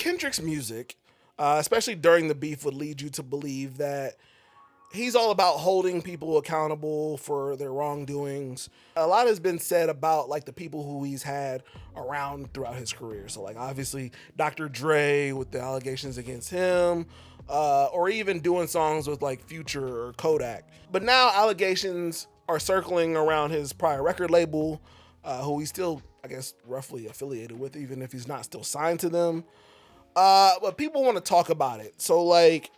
Kendrick's music, especially during the beef, would lead you to believe that he's all about holding people accountable for their wrongdoings. A lot has been said about like the people who he's had around throughout his career. So like obviously Dr. Dre with the allegations against him, or even doing songs with like Future or Kodak. But now allegations are circling around his prior record label, who he's still, I guess, roughly affiliated with, even if he's not still signed to them. But people want to talk about it. So like,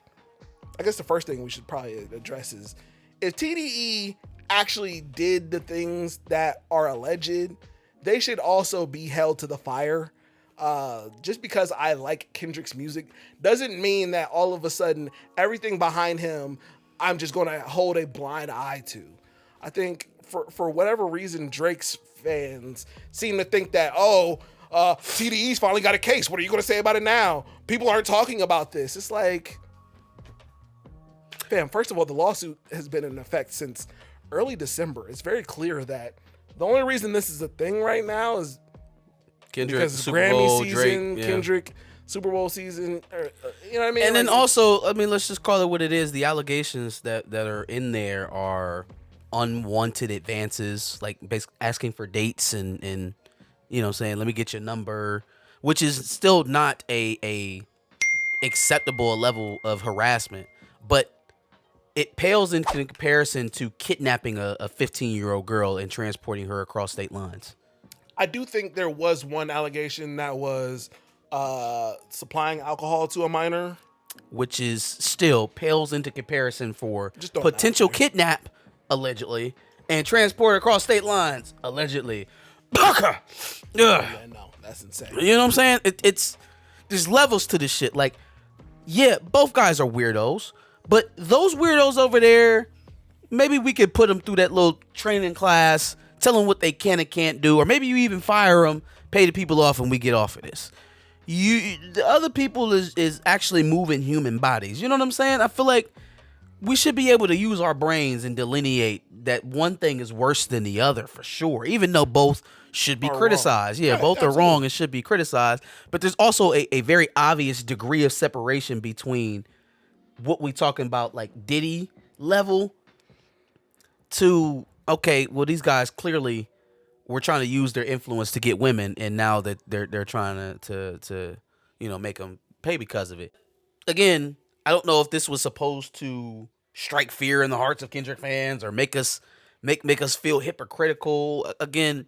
I guess the first thing we should probably address is if TDE actually did the things that are alleged, they should also be held to the fire. Just because I like Kendrick's music doesn't mean that all of a sudden everything behind him I'm just going to hold a blind eye to. I think for whatever reason, Drake's fans seem to think that, TDE's finally got a case. What are you going to say about it now? People aren't talking about this. It's like, fam, first of all, the lawsuit has been in effect since early December. It's very clear that the only reason this is a thing right now is Kendrick, because Super Grammy Bowl, season, Drake, yeah. Kendrick, Super Bowl season, you know what I mean? And then like, also, I mean, let's just call it what it is. The allegations that are in there are unwanted advances, like basically asking for dates and saying, let me get your number, which is still not a acceptable level of harassment, but it pales in comparison to kidnapping a 15-year-old girl and transporting her across state lines. I do think there was one allegation that was supplying alcohol to a minor, which is still pales into comparison for Just potential kidnap, allegedly, and transport across state lines, allegedly. Yeah, no, that's insane. You know what I'm saying? It's there's levels to this shit. Like, yeah, both guys are weirdos, but those weirdos over there, maybe we could put them through that little training class, tell them what they can and can't do, or maybe you even fire them, pay the people off, and we get off of this. The other people is actually moving human bodies. You know what I'm saying? I feel like we should be able to use our brains and delineate that one thing is worse than the other for sure, even though both should be criticized. Wrong. Yeah, Right, both absolutely. are wrong and should be criticized. But there's also a very obvious degree of separation between what we talking about, like Diddy level, to, okay, well, these guys clearly were trying to use their influence to get women, and now that they're trying to make them pay because of it. Again, I don't know if this was supposed to strike fear in the hearts of Kendrick fans or make us feel hypocritical. Again,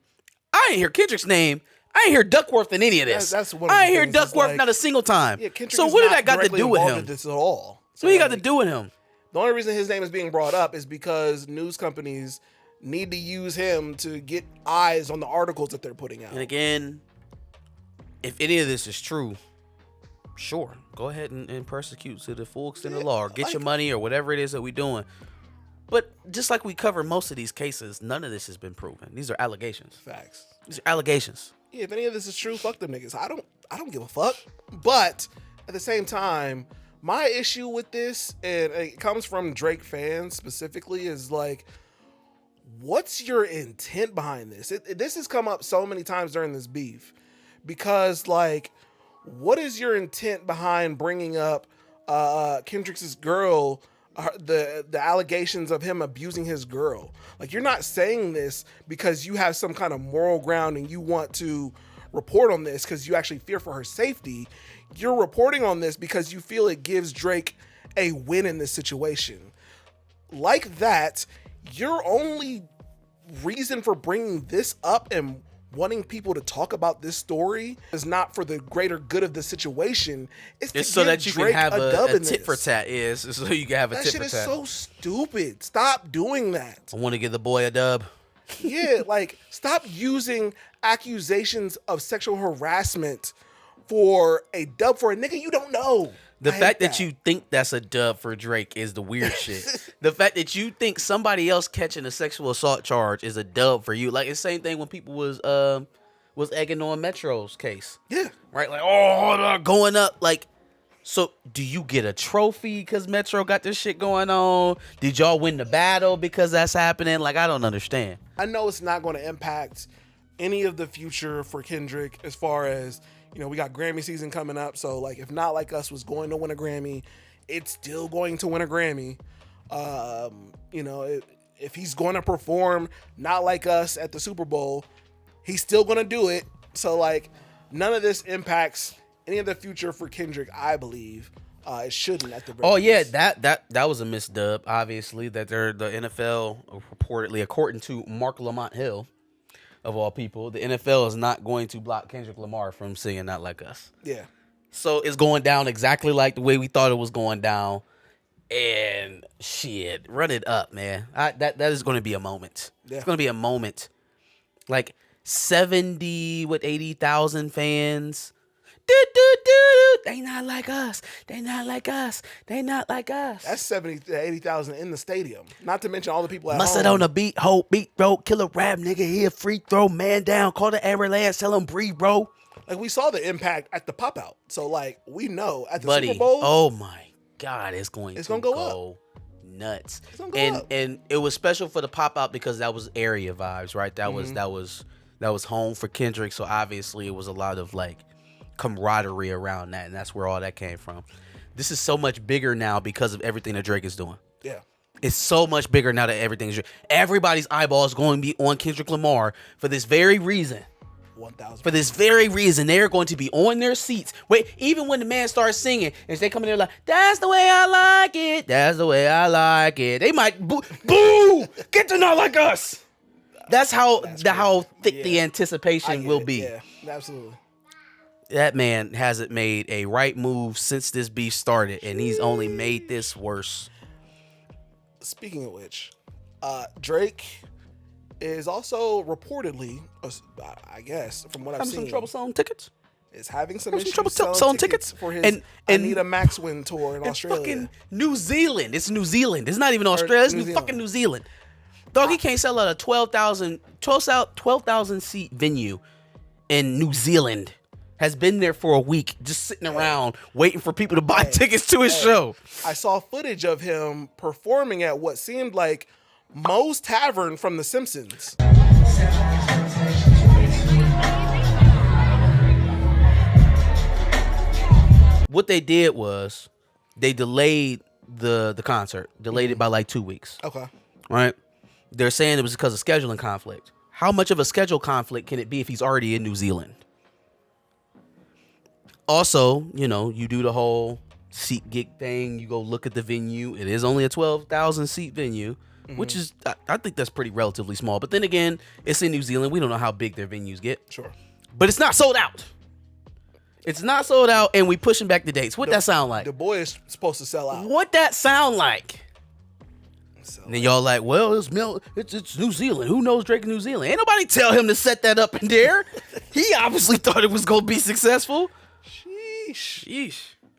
I ain't hear Kendrick's name. I ain't hear Duckworth in any of this. That's one of I the ain't hear things, is Duckworth like, not a single time. Yeah, Kendrick So is what did not that got to directly do with involved him? in this at all. So what he got to do with him? The only reason his name is being brought up is because news companies need to use him to get eyes on the articles that they're putting out. And again, if any of this is true, sure, go ahead and persecute to the full extent of the law, or get your money or whatever it is that we're doing. But just like we cover most of these cases, none of this has been proven. These are allegations. Facts. These are allegations. Yeah, if any of this is true, fuck them niggas. I don't give a fuck. But at the same time, my issue with this, and it comes from Drake fans specifically, is like, what's your intent behind this? This has come up so many times during this beef, because like, what is your intent behind bringing up Kendrick's girl, the allegations of him abusing his girl? Like, you're not saying this because you have some kind of moral ground and you want to report on this because you actually fear for her safety. You're reporting on this because you feel it gives Drake a win in this situation. Like that, your only reason for bringing this up and wanting people to talk about this story is not for the greater good of the situation. It's to so give that you Drake can have a dub a in tit for this. tat. Is so you can have a That tit shit for is tat. so stupid. Stop doing that. I want to give the boy a dub. Yeah, like, stop using accusations of sexual harassment for a dub for a nigga you don't know. The I fact hate that you think that's a dub for Drake is the weird shit. The fact that you think somebody else catching a sexual assault charge is a dub for you. Like, it's the same thing when people was egging on Metro's case. Yeah. Right? Like, oh, they're going up. Like, so do you get a trophy because Metro got this shit going on? Did y'all win the battle because that's happening? Like, I don't understand. I know it's not going to impact any of the future for Kendrick as far as, We got Grammy season coming up, so like if Not Like Us was going to win a Grammy, it's still going to win a Grammy. If he's going to perform Not Like Us at the Super Bowl, he's still going to do it. So like none of this impacts any of the future for Kendrick, I believe. It shouldn't at the very least. that was a misdub. Obviously, that the NFL reportedly, according to Mark Lamont Hill, of all people, the NFL is not going to block Kendrick Lamar from singing Not Like Us. Yeah. So it's going down exactly like the way we thought it was going down. And shit, run it up, man. That is going to be a moment. Yeah. It's going to be a moment. Like 80,000 fans. They not like us. They not like us. They not like us. That's 70,000 to 80,000 in the stadium. Not to mention all the people at Must home. it on the beat, ho, beat, bro. Killer rap, nigga, here, free throw, man down. Call the ambulance, tell him breathe, bro. Like, we saw the impact at the pop-out. So, like, we know at the Buddy, Super Bowl. oh my God, it's going to go go nuts. It's gonna go up. And it was special for the pop-out because that was area vibes, right? That was home for Kendrick. So obviously it was a lot of like camaraderie around that, and that's where all that came from. This is so much bigger now because of everything that Drake is doing. Yeah. It's so much bigger now that everything's everybody's eyeballs going to be on Kendrick Lamar for this very reason. 1,000. For this very reason, they're going to be on their seats. Wait, even when the man starts singing and they come in there like, "That's the way I like it. That's the way I like it." They might boo, get to Not Like Us. That's how thick the anticipation will be. Yeah, absolutely. That man hasn't made a right move since this beef started, and he's only made this worse. Speaking of which, Drake is also reportedly, I guess, from what I've Having seen, some trouble selling tickets. is having some Having issues some trouble selling tickets for his and Anita Maxwin tour in And Australia. fucking New Zealand. It's New Zealand. It's not even Australia. It's fucking New Zealand. Dog, he can't sell out a 12,000 seat venue in New Zealand. Has been there for a week, just sitting around waiting for people to buy tickets to his show. I saw footage of him performing at what seemed like Moe's Tavern from The Simpsons. What they did was they delayed the concert, delayed it by like 2 weeks. Okay. Right? They're saying it was because of scheduling conflict. How much of a schedule conflict can it be if he's already in New Zealand? Also, you do the whole seat gig thing. You go look at the venue. It is only a 12,000 seat venue, which is, I think that's pretty relatively small. But then again, it's in New Zealand. We don't know how big their venues get. Sure. But it's not sold out. It's not sold out, and we pushing back the dates. What that sound like? The boy is supposed to sell out. What that sound like? And then y'all like, well, it's New Zealand. Who knows Drake in New Zealand? Ain't nobody tell him to set that up in there. He obviously thought it was going to be successful. Sheesh. Sheesh.